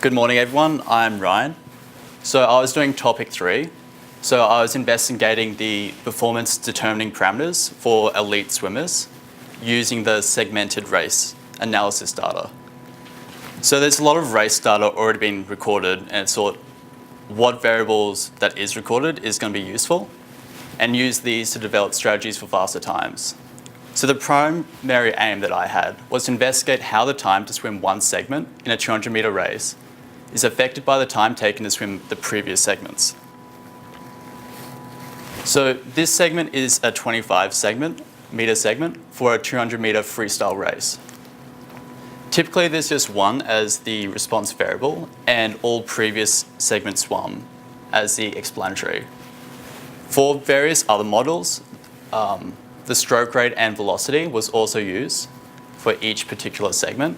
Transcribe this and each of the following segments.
Good morning, everyone. I'm Ryan. So I was doing topic 3. So I was investigating the performance determining parameters for elite swimmers using the segmented race analysis data. So there's a lot of race data already been recorded, and it's thought what variables that is recorded is going to be useful and use these to develop strategies for faster times. So the primary aim that I had was to investigate how the time to swim one segment in a 200-metre race is affected by the time taken to swim the previous segments. So this segment is a 25-metre segment for a 200-metre freestyle race. Typically, there's just one as the response variable and all previous segments swum as the explanatory. For various other models, the stroke rate and velocity was also used for each particular segment.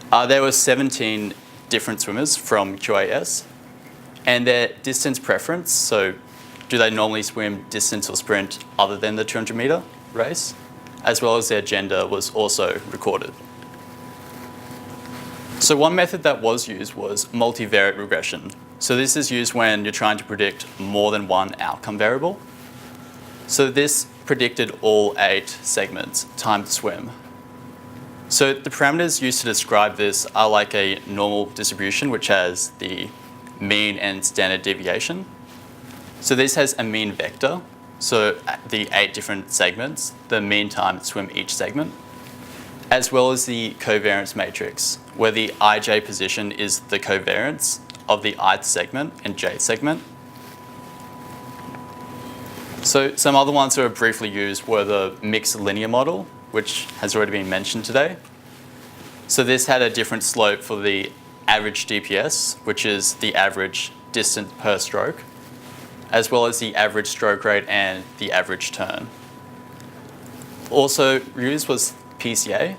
There were 17 different swimmers from QAS, and their distance preference, so do they normally swim distance or sprint other than the 200-metre race, as well as their gender was also recorded. So one method that was used was multivariate regression. So this is used when you're trying to predict more than one outcome variable. So this predicted all 8 segments, time to swim. So the parameters used to describe this are like a normal distribution, which has the mean and standard deviation. So this has a mean vector, so the 8 different segments, the mean time to swim each segment, as well as the covariance matrix, where the ij position is the covariance of the ith segment and jth segment. So some other ones that were briefly used were the mixed linear model, which has already been mentioned today. So this had a different slope for the average DPS, which is the average distance per stroke, as well as the average stroke rate and the average turn. Also used was PCA.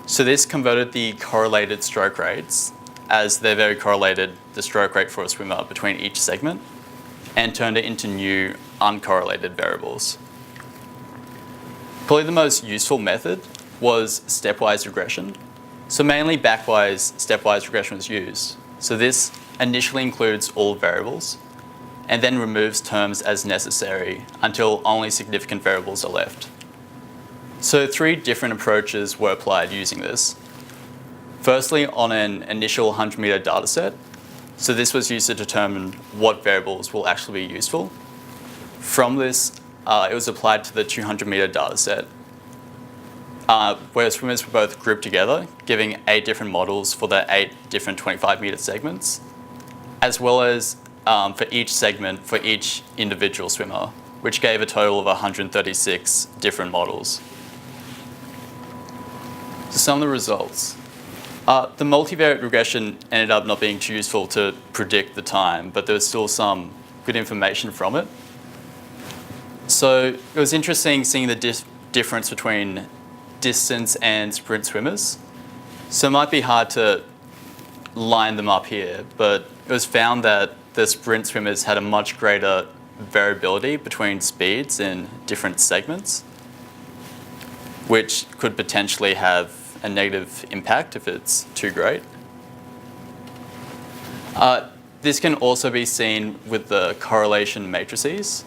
So this converted the correlated stroke rates, as they're very correlated, the stroke rate for a swimmer between each segment, and turned it into new uncorrelated variables. Probably the most useful method was stepwise regression. So mainly backwise stepwise regression was used. So this initially includes all variables and then removes terms as necessary until only significant variables are left. So 3 different approaches were applied using this. Firstly, on an initial 100-metre dataset. So this was used to determine what variables will actually be useful. From this, it was applied to the 200-metre dataset, where swimmers were both grouped together, giving 8 different models for the 8 different 25-metre segments, as well as for each segment for each individual swimmer, which gave a total of 136 different models. So some of the results. The multivariate regression ended up not being too useful to predict the time, but there was still some good information from it. So it was interesting seeing the difference between distance and sprint swimmers. So it might be hard to line them up here, but it was found that the sprint swimmers had a much greater variability between speeds in different segments, which could potentially have a negative impact if it's too great. This can also be seen with the correlation matrices.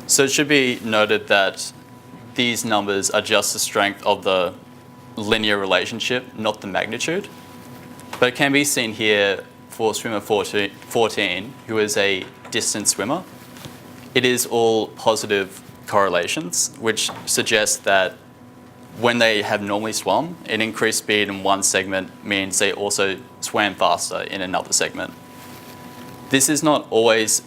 So it should be noted that these numbers are just the strength of the linear relationship, not the magnitude. But it can be seen here for swimmer 14, who is a distance swimmer. It is all positive correlations, which suggests that when they have normally swum, an increased speed in one segment means they also swam faster in another segment. This is not always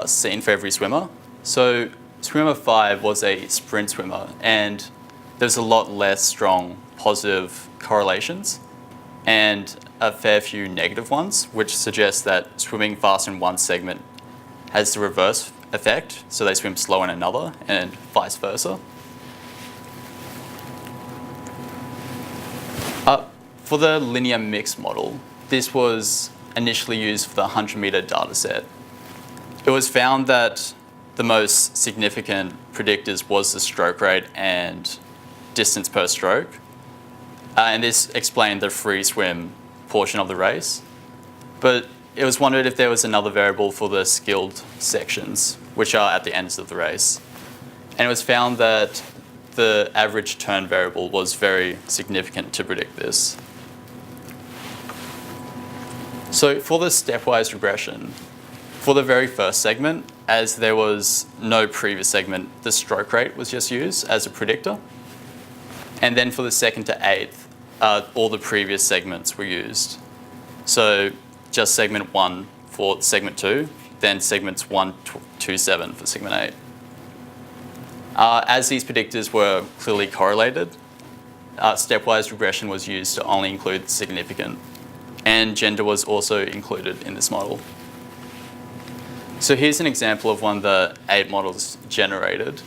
seen for every swimmer. So swimmer 5 was a sprint swimmer, and there's a lot less strong positive correlations and a fair few negative ones, which suggests that swimming fast in one segment has the reverse effect, so they swim slow in another, and vice versa. For the linear mix model, this was initially used for the 100-metre dataset. It was found that the most significant predictors was the stroke rate and distance per stroke. And this explained the free swim portion of the race. But it was wondered if there was another variable for the skilled sections, which are at the ends of the race. And it was found that the average turn variable was very significant to predict this. So for the stepwise regression, for the very first segment, as there was no previous segment, the stroke rate was just used as a predictor. And then for the second to eighth, all the previous segments were used. So just segment 1 for segment 2, then segments 1 to 7 for segment 8. As these predictors were clearly correlated, stepwise regression was used to only include significant, and gender was also included in this model. So here's an example of one of the 8 models generated.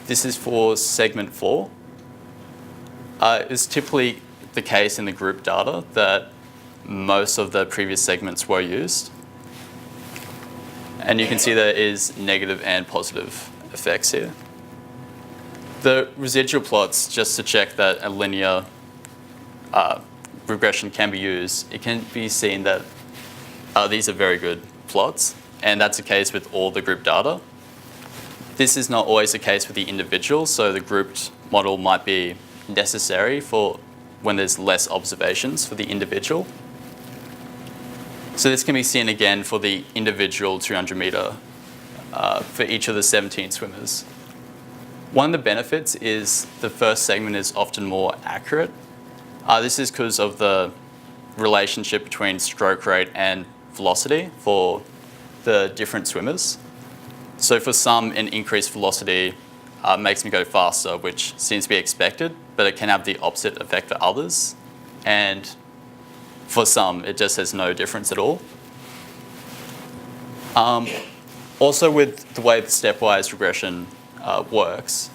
This is for segment 4. It's typically the case in the group data that most of the previous segments were used. And you can see there is negative and positive effects here. The residual plots, just to check that a linear regression can be used, it can be seen that these are very good plots, and that's the case with all the group data. This is not always the case with the individual, so the grouped model might be necessary for when there's less observations for the individual. So this can be seen again for the individual 200 meter for each of the 17 swimmers. One of the benefits is the first segment is often more accurate. This is because of the relationship between stroke rate and velocity for the different swimmers. So for some, an increased velocity makes me go faster, which seems to be expected, but it can have the opposite effect for others. And for some, it just has no difference at all. Also, with the way the stepwise regression works,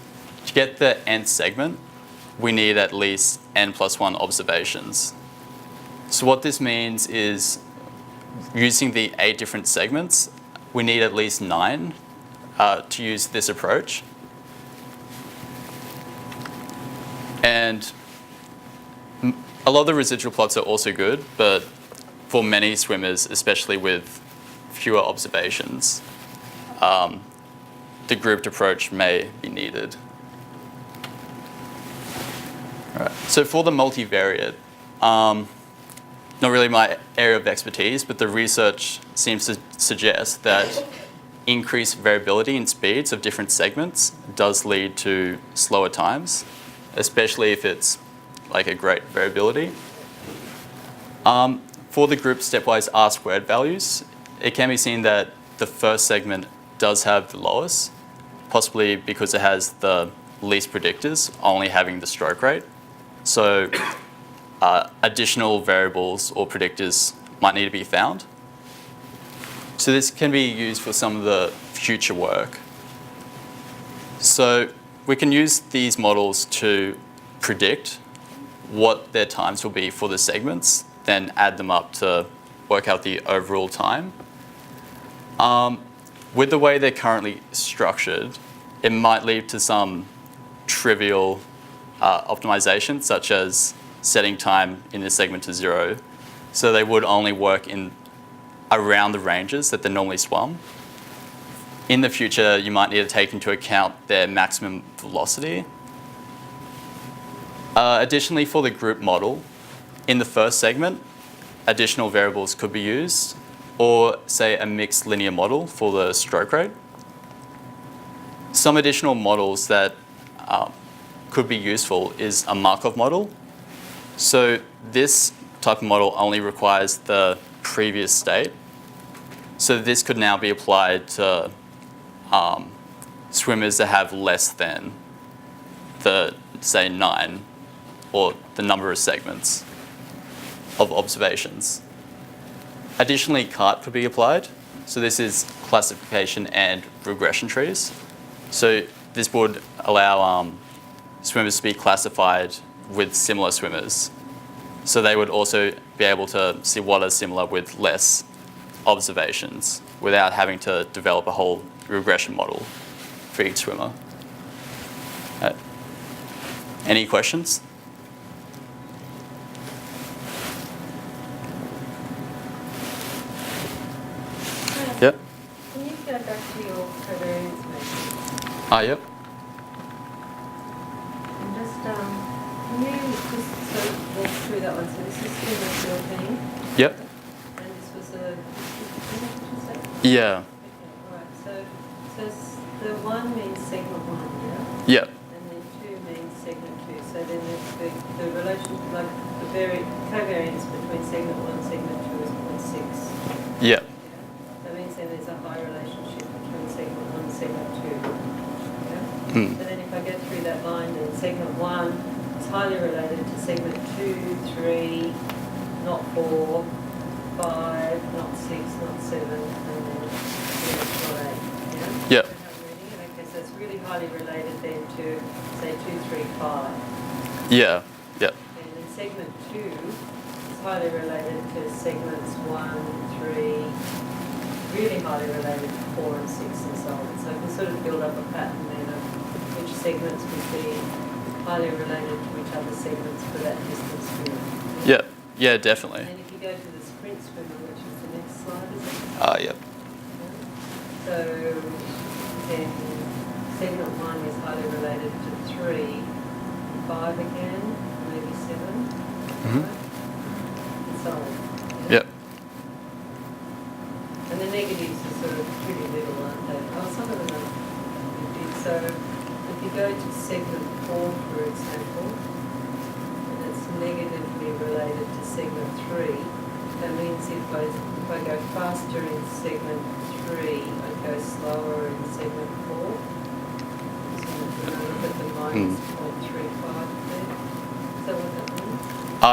to get the nth segment, we need at least n+1 observations. So what this means is, using the 8 different segments, we need at least 9 to use this approach. And a lot of the residual plots are also good, but for many swimmers, especially with fewer observations, the grouped approach may be needed. All right. So for the multivariate, not really my area of expertise, but the research seems to suggest that increased variability in speeds of different segments does lead to slower times, especially if it's like a great variability. For the group stepwise R² values, it can be seen that the first segment does have the lowest, possibly because it has the least predictors, only having the stroke rate. So additional variables or predictors might need to be found. So this can be used for some of the future work. So we can use these models to predict what their times will be for the segments, then add them up to work out the overall time. With the way they're currently structured, it might lead to some trivial optimization, such as setting time in this segment to 0. So they would only work in around the ranges that they normally swum. In the future, you might need to take into account their maximum velocity. Additionally, for the group model, in the first segment, additional variables could be used, or say a mixed linear model for the stroke rate. Some additional models that could be useful is a Markov model. So this type of model only requires the previous state. So this could now be applied to swimmers that have less than the, say, 9 or the number of segments of observations. Additionally, QAS could be applied. So this is classification and regression trees. So this would allow swimmers to be classified with similar swimmers. So they would also be able to see what are similar with less observations without having to develop a whole regression model for each swimmer. Any questions? go back to your covariance matrix? Yep. And just, can you just sort of walk through that one? So this is schema 14. Yep. And this was a, what did you say? Yeah. Okay, all right. So the 1 means segment 1, yeah? Yep. And then 2 means segment 2. So then the relation, like the covariance between segment 1 and segment 2 is 0.6. Yep. That means then there's a high relationship between segment 1 and segment 2. Yeah? Mm. So then if I go through that line, then segment 1 is highly related to segment 2, 3, not 4, 5, not 6, not 7, and then not 8. Yeah? Yep. So how I'm reading it? Okay, so it's really highly related then to, say, 2, 3, 5. Yeah. Yep. And then segment 2 is highly related to segments 1, 3, really highly related to 4 and 6 and so on. So I can sort of build up a pattern then of which segments would be highly related to which other segments for that distance swimmer. Yep. Yeah, definitely. And if you go to the sprint swimmer, which is the next slide, is it? Yep. So then segment 1 is highly related to 3, 5 again, maybe 7. Mhm. Right? And so on. Yep. And the negatives are sort of pretty little, aren't they? Oh, some of them are pretty big. So if you go to segment 4, for example, and it's negatively related to segment 3, that means if I go faster in segment 3, I go slower in segment 4. So when I look at the minus 0.35 there, is that what that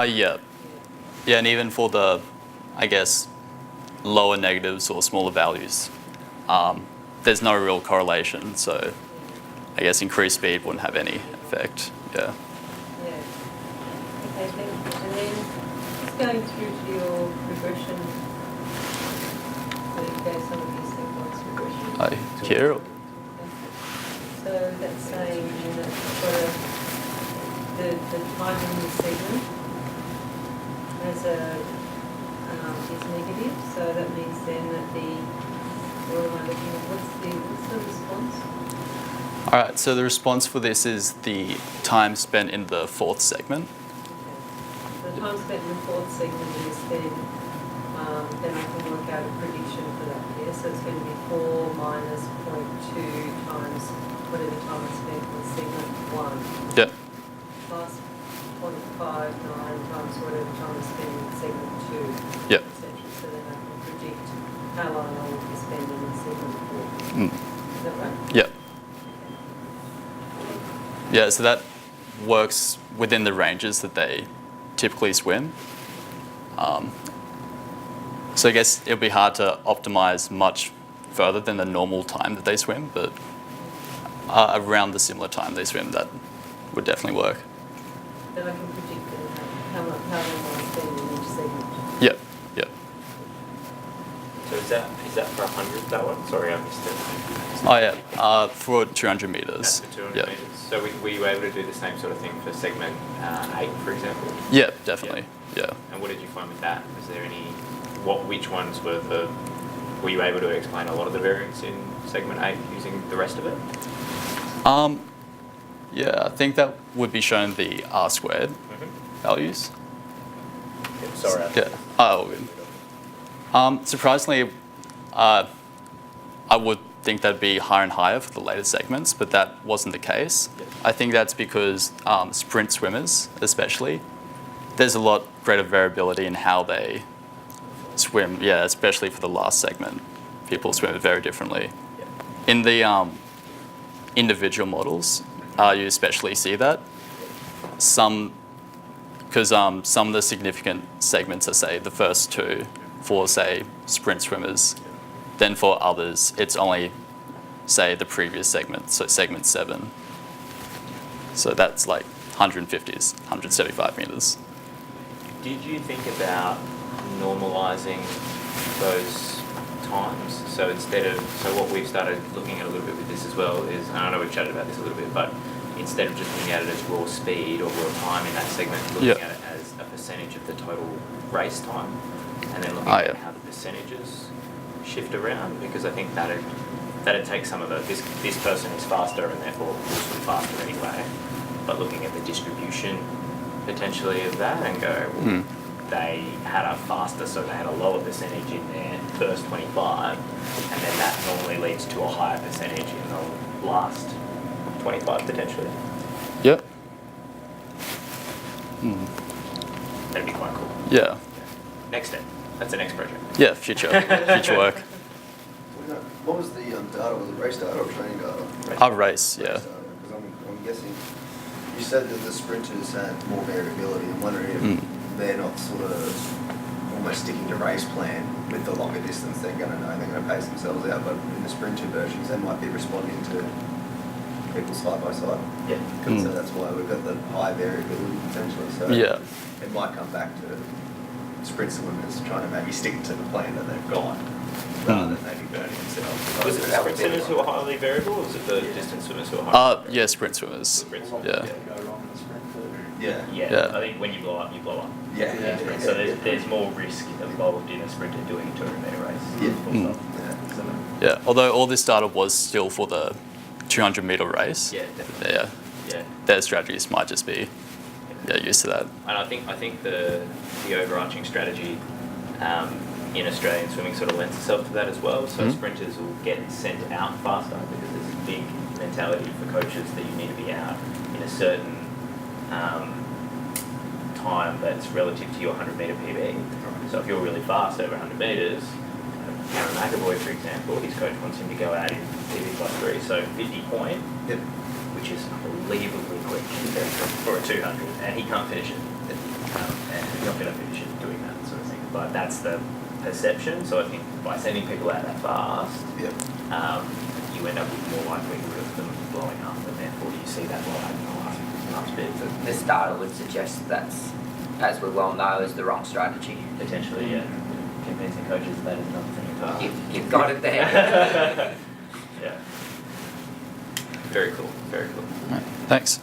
means? Yep. Yeah, and even for the, I guess, lower negatives or smaller values, there's no real correlation. So I guess increased speed wouldn't have any effect. Yeah. Yeah. Okay, thank you. And then just going through to your regression, so you gave some of these sequence regression. Here. So that's saying that for the time in the segment as is negative, so that means then that what am I looking at? What's the response? All right, so the response for this is the time spent in the fourth segment. Okay. The time spent in the fourth segment is then I can work out a prediction for that here. So it's going to be 4 minus 0.2 times whatever time I spent in segment 1. Yep. Plus 0.59 times whatever time I spent in segment 2. Yep. Etc. So then I can predict how long I will be spending in segment 4. Mm. Is that right? Yep. Yeah, so that works within the ranges that they typically swim. So I guess it'll be hard to optimize much further than the normal time that they swim, but around the similar time they swim, that would definitely work. Then I can predict then how long I spend in each segment. Yep, yep. So is that for 100, that one? Sorry, I missed it. Oh yeah, for 200 meters. That's for 200 Yep. meters. So were you able to do the same sort of thing for segment 8, for example? Yep, definitely. Yeah. And what did you find with that? Was there which ones were you able to explain a lot of the variance in segment 8 using the rest of it? Yeah, I think that would be shown the R squared values. Yeah, sorry. Yeah. Oh, good. Surprisingly, I would think that'd be higher and higher for the later segments, but that wasn't the case. Yeah. I think that's because sprint swimmers, especially, there's a lot greater variability in how they swim. Yeah, especially for the last segment, people swim very differently. Yeah. In the individual models, you especially see that. Because some of the significant segments are, say, the first 2 for, say, sprint swimmers. Then for others, it's only, say, the previous segment, so segment 7. So that's like 150s, 175 meters. Did you think about normalizing those times? So what we've started looking at a little bit with this as well is, and I know we've chatted about this a little bit, but instead of just looking at it as raw speed or raw time in that segment, looking at it as a percentage of the total race time, and then looking at how the percentages shift around, because I think that'd take some of this person is faster and therefore will swim faster anyway. But looking at the distribution potentially of that and go, well, they had a faster, so they had a lower percentage in their first 25, and then that normally leads to a higher percentage in the last 25 potentially. Yep. That'd be quite cool. Yeah. Next step. That's the next project. Yeah, future work. What was the data? Was it race data or training data? Our race, yeah. Because I'm guessing you said that the sprinters had more variability. I'm wondering if they're not sort of almost sticking to race plan with the longer distance. They're going to know they're going to pace themselves out, but in the sprinter versions, they might be responding to people side by side. Yeah. So that's why we've got the high variability potentially. So Yeah. it might come back to sprint swimmers trying to maybe stick to the plan that they've got rather than maybe burning themselves. Was it the sprint swimmers who are highly variable, or was it the distance swimmers who are highly variable? Yeah, sprint swimmers. Sprint swimmers, Yeah. Yeah. Yeah, I think when you blow up, you blow up. Yeah. So there's more risk involved in a sprinter doing a 200-metre race. Yeah. Full stop. Yeah. So, Yeah, although all this data was still for the 200-metre race. Yeah, definitely. Yeah. Yeah. Their strategies might just be used to that. And I think the overarching strategy in Australian swimming sort of lends itself to that as well. So sprinters will get sent out faster because there's a big mentality for coaches that you need to be out in a certain time that's relative to your 100-metre PB. So if you're really fast over 100 metres, Cameron McAvoy, for example, his coach wants him to go out in PB plus 3, so 50 point, Yep. which is unbelievably quick for a 200, and he can't finish it. And you're not going to finish it doing that sort of thing. But that's the perception. So I think by sending people out that fast, Yep. you end up with more likelihood of them blowing up, and therefore you see that lag in the last bit. This data would suggest that's, as we well know, is the wrong strategy. Potentially, yeah. Convincing coaches that is not the thing. You've got it there. Yeah. Very cool. Very cool. Right. Thanks.